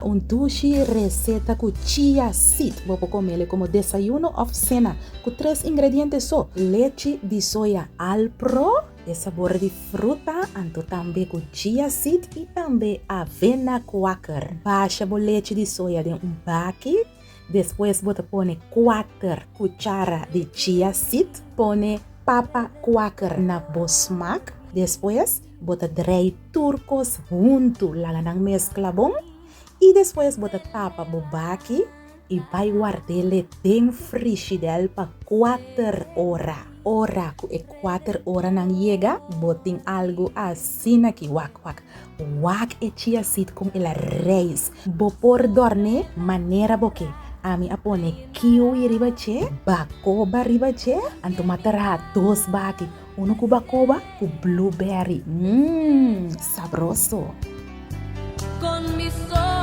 Un sushi receta con chia seed. Voy a comerle como desayuno o cena. Con 3 ingredientes son leche de soya al pro, de sabor de fruta, anto también con chia seed y también avena quaker. Baja la leche de soya de un bucket. Después voy a poner 4 cucharas de chia seed. Pone papa quaker na bosmak. Después voy a traer turcos junto. La mezcla bon. Y después bota tapa bobaki y va a guardarle bien frigidel para 4 horas. Ora ku 4 horas nang llega, botin algo así aquí wak wak. Wak e chia seed con el reis. Bo por dorne manera boke. Ami apone kiwi ribache, bacoba ribache, anto matara 2 baki. Uno ku bacoba, ku blueberry. Sabroso. Con mis ojos